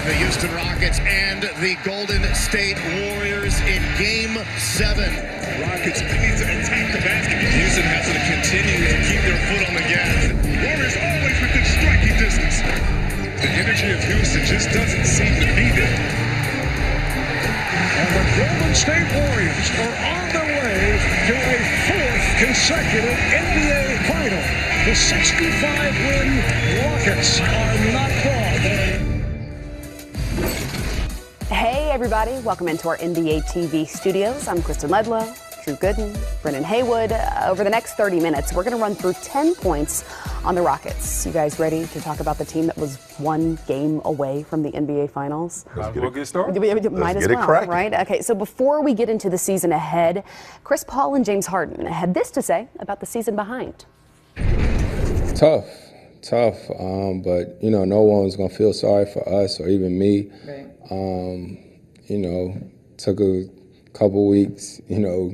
The Houston Rockets and the Golden State Warriors in Game 7. Rockets need to attack the basket. Houston has to continue to keep their foot on the gas. Warriors always within striking distance. The energy of Houston just doesn't seem to be there. And the Golden State Warriors are on their way to a fourth consecutive NBA final. The 65-win Rockets are knocked off. Hey everybody, welcome into our NBA TV studios. I'm Kristen Ledlow, Drew Gooden, Brennan Haywood. Over the next 30 minutes, we're going to run through 10 points on the Rockets. You guys ready to talk about the team that was one game away from the NBA Finals? We'll get started. Might as well, right? Okay, so before we get into the season ahead, Chris Paul and James Harden had this to say about the season behind. Tough, but you know, no one's gonna feel sorry for us or even me. Right. You know, took a couple weeks, you know,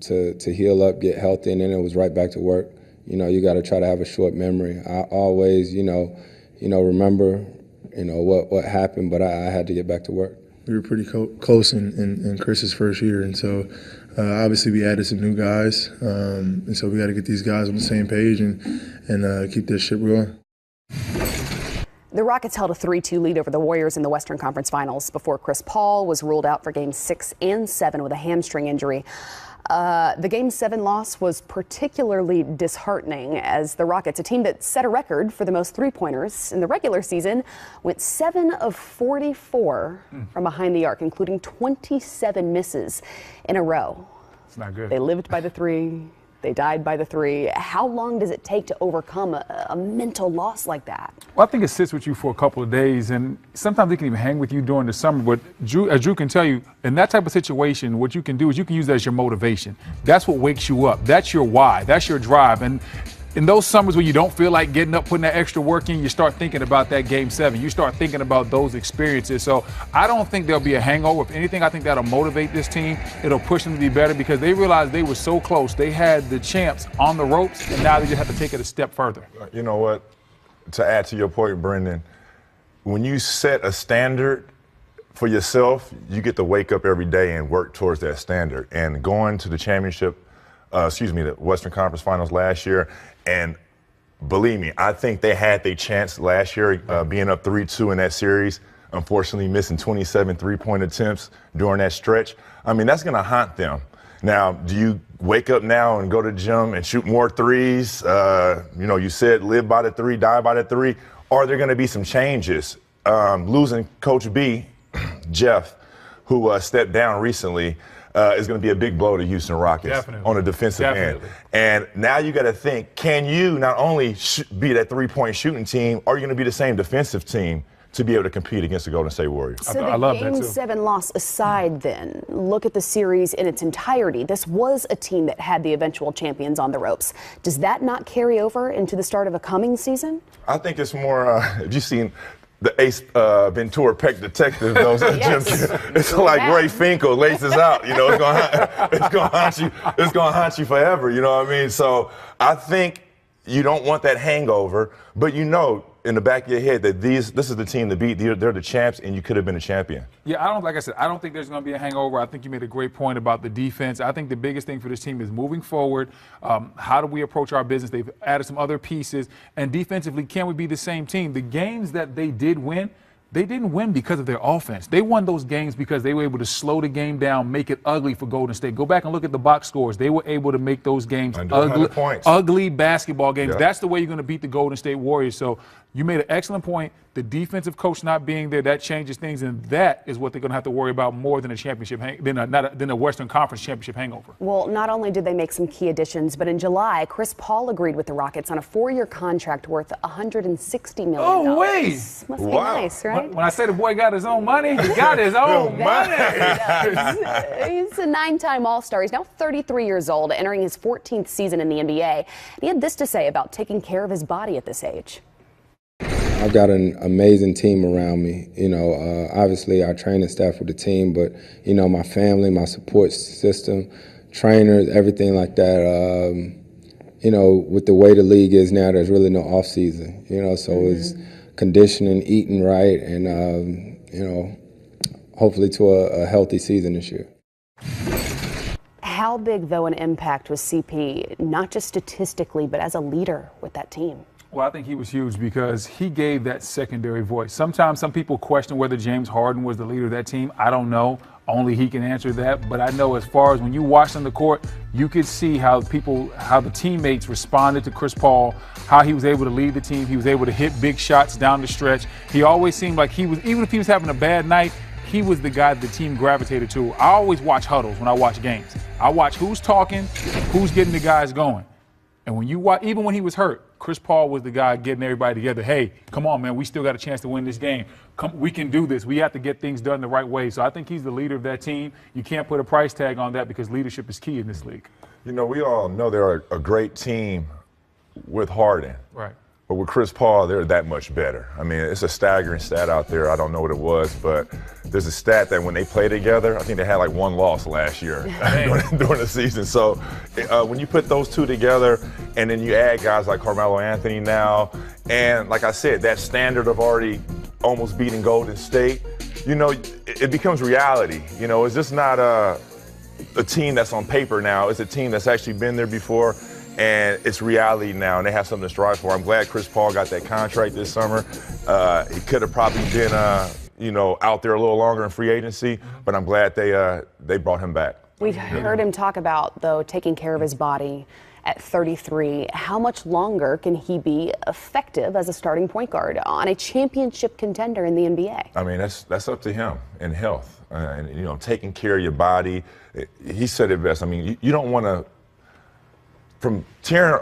to heal up, get healthy, and then it was right back to work. You know, you got to try to have a short memory. I always, you know, remember, you know, what happened, but I had to get back to work. We were pretty close in Chris's first year, and so obviously we added some new guys, and so we got to get these guys on the same page and keep this ship going. The Rockets held a 3-2 lead over the Warriors in the Western Conference Finals before Chris Paul was ruled out for Games 6 and 7 with a hamstring injury. The Game 7 loss was particularly disheartening as the Rockets, a team that set a record for the most three-pointers in the regular season, went 7 of 44 from behind the arc, including 27 misses in a row. It's not good. They lived by the three. They died by the three. How long does it take to overcome a mental loss like that? Well, I think it sits with you for a couple of days, and sometimes it can even hang with you during the summer. But as Drew can tell you, in that type of situation, what you can do is you can use that as your motivation. That's what wakes you up. That's your why. That's your drive. And in those summers when you don't feel like getting up, putting that extra work in, you start thinking about that Game 7. You start thinking about those experiences. So I don't think there'll be a hangover. If anything, I think that'll motivate this team. It'll push them to be better because they realized they were so close. They had the champs on the ropes, and now they just have to take it a step further. You know what? To add to your point, Brendan, when you set a standard for yourself, you get to wake up every day and work towards that standard. And going to the the Western Conference Finals last year, and believe me, I think they had their chance last year, being up 3-2 in that series, unfortunately missing 27 three-point attempts during that stretch. I mean, that's going to haunt them. Now, do you wake up now and go to the gym and shoot more threes? You know, you said live by the three, die by the three. Are there going to be some changes? Losing Coach B, Jeff, who stepped down recently, is going to be a big blow to Houston Rockets on the defensive end. And now you got to think, can you not only be that three-point shooting team, are you going to be the same defensive team to be able to compete against the Golden State Warriors? So I love the Game 7 loss aside then, look at the series in its entirety. This was a team that had the eventual champions on the ropes. Does that not carry over into the start of a coming season? I think it's more, have you seen the Ace Ventura Peck Detective, those it's like Ray Finkel laces out, you know, it's gonna haunt you forever, you know what I mean? So I think you don't want that hangover, but you know in the back of your head that this is the team to beat. They're the champs, and you could have been a champion. Yeah, like I said, I don't think there's going to be a hangover. I think you made a great point about the defense. I think the biggest thing for this team is moving forward. How do we approach our business? They've added some other pieces. And defensively, can we be the same team? The games that they did win, they didn't win because of their offense. They won those games because they were able to slow the game down, make it ugly for Golden State. Go back and look at the box scores. They were able to make those games ugly basketball games. Yeah. That's the way you're going to beat the Golden State Warriors. So you made an excellent point. The defensive coach not being there, that changes things, and that is what they're going to have to worry about more than a championship, than a Western Conference championship hangover. Well, not only did they make some key additions, but in July, Chris Paul agreed with the Rockets on a 4-year contract worth $160 million. Oh, wait. Must be nice, right? When I say the boy got his own money, he got his own money. He's a 9-time All-Star. He's now 33 years old, entering his 14th season in the NBA. He had this to say about taking care of his body at this age. I've got an amazing team around me. You know, obviously our training staff with the team, but, you know, my family, my support system, trainers, everything like that. You know, with the way the league is now, there's really no off season, you know, so it's conditioning, eating right, and, you know, hopefully to a healthy season this year. How big, though, an impact was CP, not just statistically, but as a leader with that team? Well, I think he was huge because he gave that secondary voice. Sometimes some people question whether James Harden was the leader of that team. I don't know. Only he can answer that. But I know as far as when you watched on the court, you could see how the teammates responded to Chris Paul, how he was able to lead the team. He was able to hit big shots down the stretch. He always seemed like he was, even if he was having a bad night, he was the guy the team gravitated to. I always watch huddles when I watch games. I watch who's talking, who's getting the guys going. And when you watch, even when he was hurt, Chris Paul was the guy getting everybody together. Hey, come on, man, we still got a chance to win this game. Come, we can do this. We have to get things done the right way. So I think he's the leader of that team. You can't put a price tag on that because leadership is key in this league. You know, we all know they're a great team with Harden. Right. But with Chris Paul, they're that much better. I mean, it's a staggering stat out there. I don't know what it was, but there's a stat that when they play together, I think they had like one loss last year during the season. So when you put those two together and then you add guys like Carmelo Anthony now, and like I said, that standard of already almost beating Golden State, you know, it becomes reality. You know, it's just not a team that's on paper now. It's a team that's actually been there before. And it's reality now, and they have something to strive for. I'm glad Chris Paul got that contract this summer. He could have probably been, you know, out there a little longer in free agency, but I'm glad they brought him back. We've heard him talk about, though, taking care of his body at 33. How much longer can he be effective as a starting point guard on a championship contender in the NBA? I mean, that's up to him in health, and you know, taking care of your body. He said it best. I mean, you don't want to. From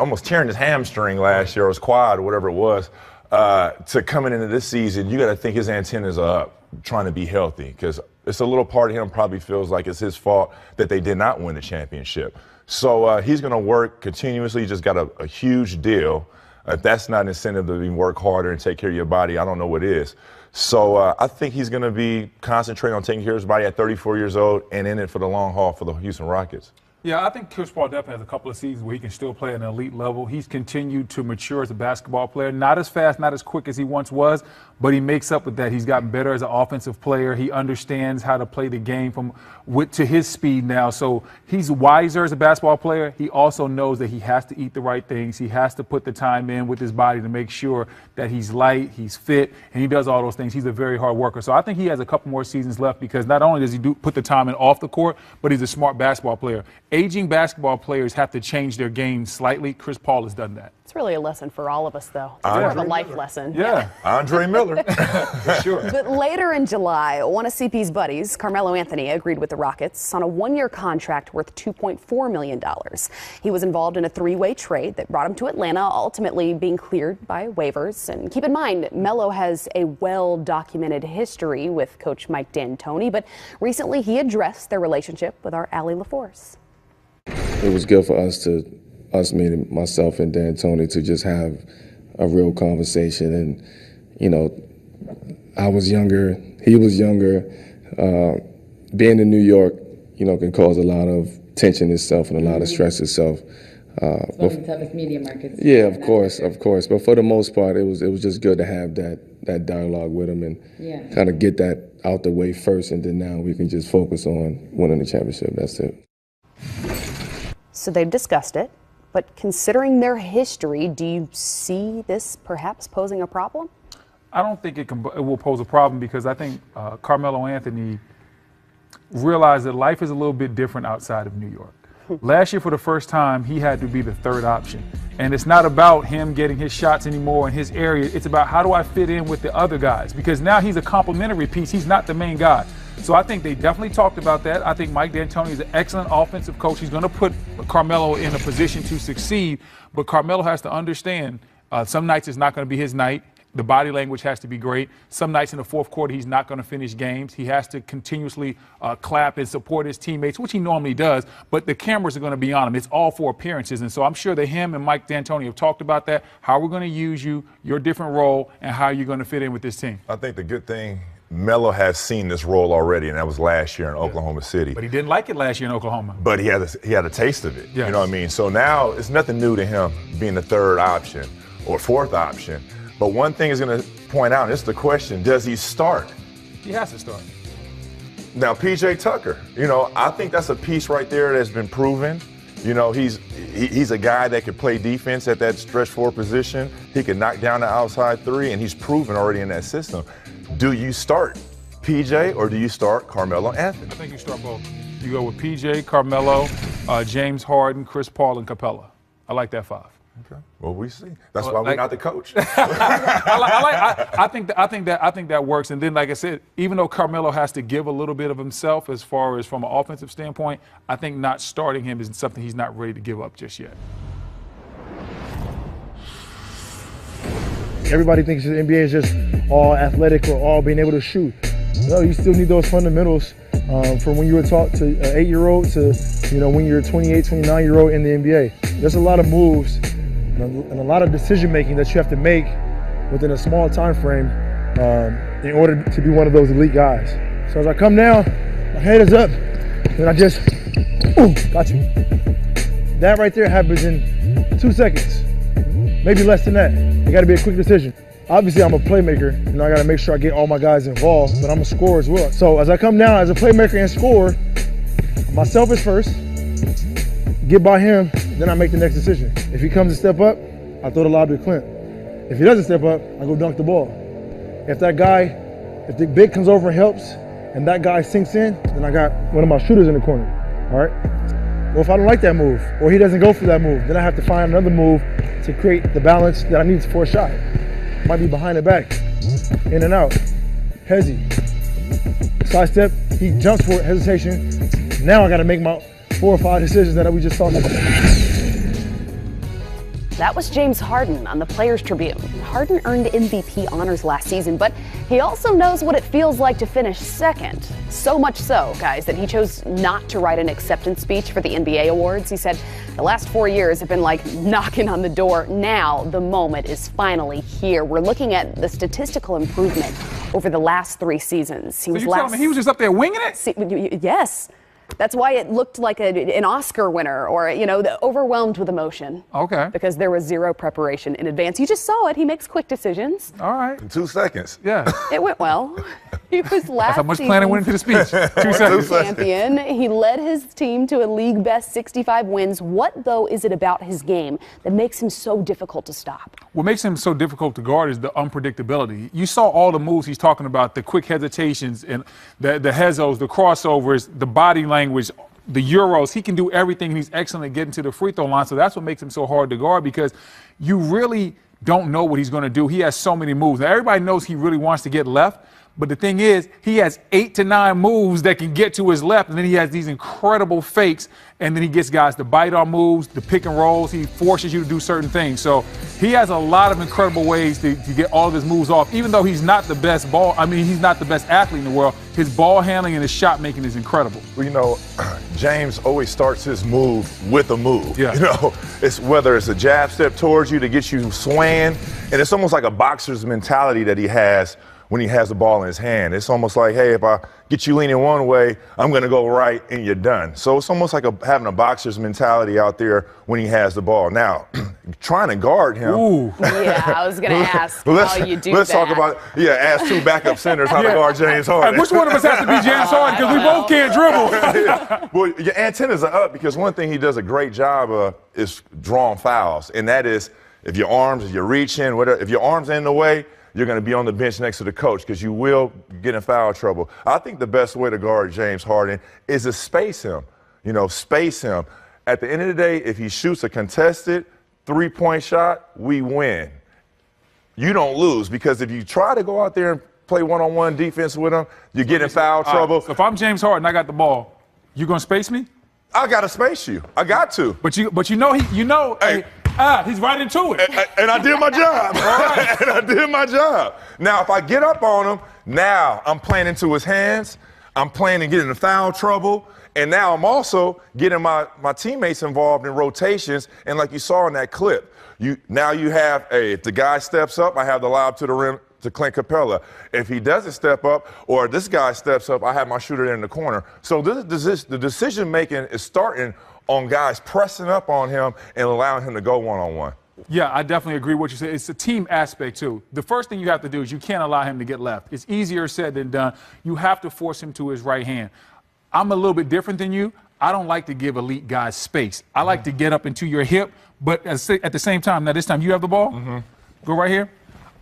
almost tearing his hamstring last year, or his quad, or whatever it was, to coming into this season, you got to think his antennas are up, trying to be healthy, because it's a little part of him probably feels like it's his fault that they did not win the championship. So he's going to work continuously. He just got a huge deal. If that's not incentive to work harder and take care of your body, I don't know what is. So I think he's going to be concentrating on taking care of his body at 34 years old and in it for the long haul for the Houston Rockets. Yeah, I think Chris Paul definitely has a couple of seasons where he can still play at an elite level. He's continued to mature as a basketball player. Not as fast, not as quick as he once was, but he makes up with that. He's gotten better as an offensive player. He understands how to play the game to his speed now. So he's wiser as a basketball player. He also knows that he has to eat the right things. He has to put the time in with his body to make sure that he's light, he's fit, and he does all those things. He's a very hard worker. So I think he has a couple more seasons left because not only does he put the time in off the court, but he's a smart basketball player. Aging basketball players have to change their game slightly. Chris Paul has done that. It's really a lesson for all of us, though. It's more of a life lesson. Yeah. Andre Miller. Sure. But later in July, one of CP's buddies, Carmelo Anthony, agreed with the Rockets on a one-year contract worth $2.4 million. He was involved in a three-way trade that brought him to Atlanta, ultimately being cleared by waivers. And keep in mind, Melo has a well-documented history with Coach Mike D'Antoni, but recently he addressed their relationship with our Allie LaForce. It was good for us meaning myself and D'Antoni, to just have a real conversation. And, you know, I was younger, he was younger. Being in New York, you know, can cause a lot of tension itself and a lot of stress itself. It's one of the toughest media markets. Yeah, of course. But for the most part, it was just good to have that dialogue with him and kind of get that out the way first, and then now we can just focus on winning the championship. That's it. So they've discussed it, but considering their history, do you see this perhaps posing a problem? I don't think it will pose a problem because I think Carmelo Anthony realized that life is a little bit different outside of New York. Last year, for the first time, he had to be the third option. And it's not about him getting his shots anymore in his area. It's about how do I fit in with the other guys? Because now he's a complementary piece. He's not the main guy. So I think they definitely talked about that. I think Mike D'Antoni is an excellent offensive coach. He's going to put Carmelo in a position to succeed. But Carmelo has to understand some nights it's not going to be his night. The body language has to be great. Some nights in the fourth quarter, he's not going to finish games. He has to continuously clap and support his teammates, which he normally does, but the cameras are going to be on him. It's all for appearances. And so I'm sure that him and Mike D'Antoni have talked about that, how we're going to use you, your different role, and how you're going to fit in with this team. I think the good thing, Melo has seen this role already, and that was last year in Oklahoma City. But he didn't like it last year in Oklahoma. But he had a taste of it. Yes. You know what I mean? So now it's nothing new to him being the third option or fourth option. But one thing is going to point out, and this is the question, does he start He has to start. Now, P.J. Tucker, you know, I think that's a piece right there that's been proven. You know, he's a guy that can play defense at that stretch 4 position. He can knock down the outside 3, and he's proven already in that system. Do you start P.J. or do you start Carmelo Anthony? I think you start both. You go with P.J., Carmelo, James Harden, Chris Paul, and Capella. I like that 5. Okay. Well, we see. That's why we're not the coach. I think that works. And then, like I said, even though Carmelo has to give a little bit of himself as far as from an offensive standpoint, I think not starting him is something he's not ready to give up just yet. Everybody thinks the NBA is just all athletic or all being able to shoot. No, you still need those fundamentals from when you were taught to an 8-year-old to, you know, when you're a 28, 29-year-old in the NBA. There's a lot of moves and a lot of decision-making that you have to make within a small time frame in order to be one of those elite guys. So as I come down, my head is up, and I just, got you. That right there happens in 2 seconds, maybe less than that. It gotta be a quick decision. Obviously, I'm a playmaker, and I gotta make sure I get all my guys involved, but I'm a scorer as well. So as I come down as a playmaker and scorer, myself is first, get by him, then I make the next decision. If he comes to step up, I throw the lob to Clint. If he doesn't step up, I go dunk the ball. If the big comes over and helps, and that guy sinks in, then I got one of my shooters in the corner, all right? Well, if I don't like that move, or he doesn't go for that move, then I have to find another move to create the balance that I need for a shot. Might be behind the back, in and out, hezzy, side step, he jumps for it, hesitation. Now I gotta make my 4 or 5 decisions that we just talked about. That was James Harden on the Players Tribune. Harden earned MVP honors last season, but he also knows what it feels like to finish second. So much so, guys, that he chose not to write an acceptance speech for the NBA awards. He said, the last 4 years have been like knocking on the door. Now the moment is finally here. We're looking at the statistical improvement over the last 3 seasons. So you telling me he was just up there winging it? Yes. That's why it looked like an Oscar winner or, you know, overwhelmed with emotion. Okay. Because there was zero preparation in advance. You just saw it. He makes quick decisions. All right. In 2 seconds. Yeah. It went well. He was last That's how much planning went into the speech. 2 seconds. Champion. He led his team to a league best 65 wins. What, though, is it about his game that makes him so difficult to stop? What makes him so difficult to guard is the unpredictability. You saw all the moves he's talking about, the quick hesitations and the hezos, the crossovers, the body language, the Euros. He can do everything, and he's excellent at getting to the free throw line. So that's what makes him so hard to guard, because you really don't know what he's going to do. He has so many moves. Now, everybody knows he really wants to get left. But the thing is, he has 8 to 9 moves that can get to his left, and then he has these incredible fakes, and then he gets guys to bite on moves, the pick and rolls. He forces you to do certain things. So he has a lot of incredible ways to get all of his moves off. Even though he's not the best he's not the best athlete in the world, his ball handling and his shot making is incredible. Well, you know, James always starts his move with a move. Yeah. You know, it's whether it's a jab step towards you to get you swaying, and it's almost like a boxer's mentality that he has when he has the ball in his hand. It's almost like, hey, if I get you leaning one way, I'm going to go right and you're done. So it's almost like having a boxer's mentality out there when he has the ball. Now, trying to guard him. Ooh. Yeah, I was going to ask how you do let's that. talk about, ask 2 backup centers how to guard James Harden. Hey, which one of us has to be James Harden? Because we both can't dribble. Well, your antennas are up, because one thing he does a great job of is drawing fouls. And that is, if you're reaching, whatever, if your arms are in the way, you're going to be on the bench next to the coach, because you will get in foul trouble. I think the best way to guard James Harden is to space him. You know, space him. At the end of the day, if he shoots a contested 3-point shot, we win. You don't lose, because if you try to go out there and play one-on-one defense with him, you get in foul trouble. So if I'm James Harden, I got the ball, you going to space me? I got to space you. I got to. But you know, hey, he's right into it. And I did my job. And I did my job. Now, if I get up on him, now I'm playing into his hands. I'm playing to get into foul trouble. And now I'm also getting my teammates involved in rotations. And like you saw in that clip, now you have, if the guy steps up, I have the lob to the rim to Clint Capella. If he doesn't step up, or this guy steps up, I have my shooter there in the corner. So the decision-making is starting on guys pressing up on him and allowing him to go one-on-one. Yeah, I definitely agree with what you said. It's a team aspect, too. The first thing you have to do is you can't allow him to get left. It's easier said than done. You have to force him to his right hand. I'm a little bit different than you. I don't like to give elite guys space. I like to get up into your hip, but at the same time, now this time you have the ball. Go right here.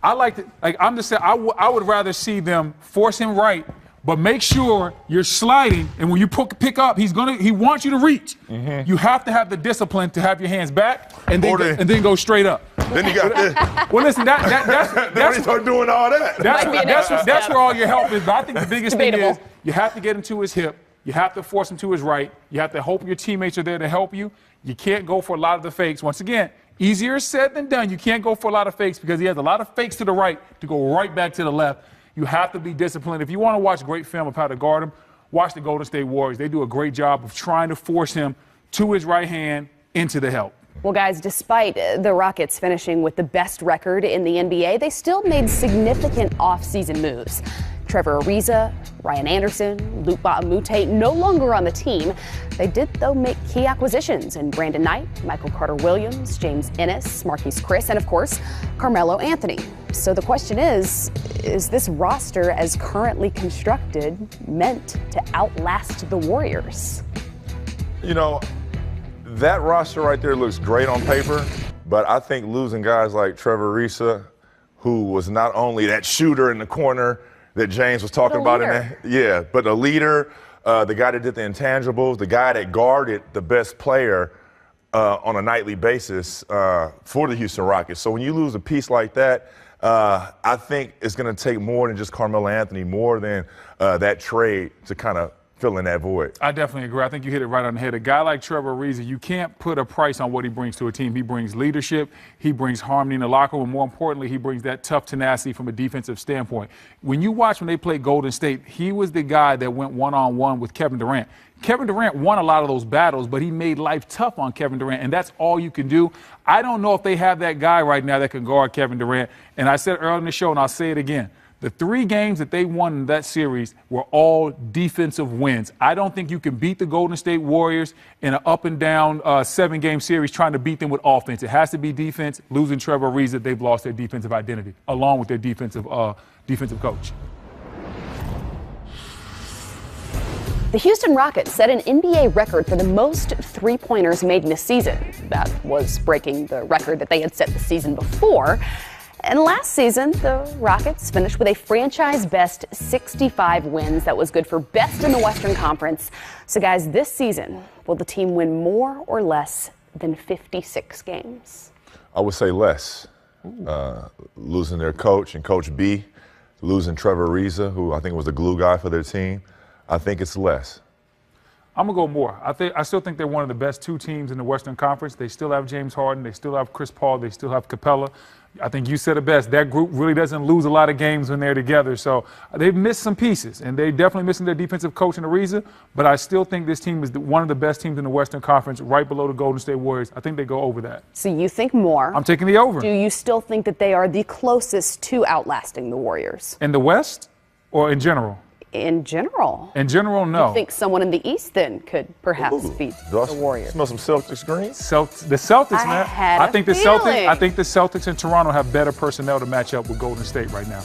I like to, like I'm just saying, I would rather see them force him right, but make sure you're sliding, and when you pick up, he wants you to reach. You have to have the discipline to have your hands back and then go straight up. Then you got this. Well, listen, that's when you start doing all that. That's where all your help is. But I think the biggest thing is you have to get him to his hip. You have to force him to his right. You have to hope your teammates are there to help you. You can't go for a lot of the fakes. Once again, easier said than done. You can't go for a lot of fakes because he has a lot of fakes to the right to go right back to the left. You have to be disciplined. If you want to watch great film of how to guard him, watch the Golden State Warriors. They do a great job of trying to force him to his right hand into the help. Well, guys, despite the Rockets finishing with the best record in the NBA, they still made significant offseason moves. Trevor Ariza, Ryan Anderson, Luke Mute no longer on the team. They did, though, make key acquisitions in Brandon Knight, Michael Carter-Williams, James Ennis, Marquise Chris, and, of course, Carmelo Anthony. So the question is this roster, as currently constructed, meant to outlast the Warriors? You know, that roster right there looks great on paper, but I think losing guys like Trevor Ariza, who was not only that shooter in the corner that James was talking about, but a leader, the guy that did the intangibles, the guy that guarded the best player on a nightly basis for the Houston Rockets. So when you lose a piece like that, I think it's going to take more than just Carmelo Anthony, more than that trade to kind of fill in that void. I definitely agree. I think you hit it right on the head. A guy like Trevor Ariza, you can't put a price on what he brings to a team. He brings leadership. He brings harmony in the locker room. And more importantly, he brings that tough tenacity from a defensive standpoint. When you watch when they played Golden State, he was the guy that went one-on-one with Kevin Durant. Kevin Durant won a lot of those battles, but he made life tough on Kevin Durant, and that's all you can do. I don't know if they have that guy right now that can guard Kevin Durant. And I said earlier in the show, and I'll say it again, the 3 games that they won in that series were all defensive wins. I don't think you can beat the Golden State Warriors in an up-and-down 7-game series trying to beat them with offense. It has to be defense. Losing Trevor Ariza, they've lost their defensive identity, along with their defensive coach. The Houston Rockets set an NBA record for the most three-pointers made in a season. That was breaking the record that they had set the season before. And last season, the Rockets finished with a franchise-best 65 wins. That was good for best in the Western Conference. So, guys, this season, will the team win more or less than 56 games? I would say less. Losing their coach and Coach B, losing Trevor Ariza, who I think was the glue guy for their team, I think it's less. I'm going to go more. I still think they're one of the best 2 teams in the Western Conference. They still have James Harden. They still have Chris Paul. They still have Capella. I think you said it best. That group really doesn't lose a lot of games when they're together. So they've missed some pieces, and they're definitely missing their defensive coach in Ariza. But I still think this team is one of the best teams in the Western Conference, right below the Golden State Warriors. I think they go over that. So you think more. I'm taking the over. Do you still think that they are the closest to outlasting the Warriors? In the West or in general? In general. In general, no. You think someone in the East then could perhaps beat the Warriors? Smell some Celtics green? The Celtics, man. I think the Celtics and Toronto have better personnel to match up with Golden State right now.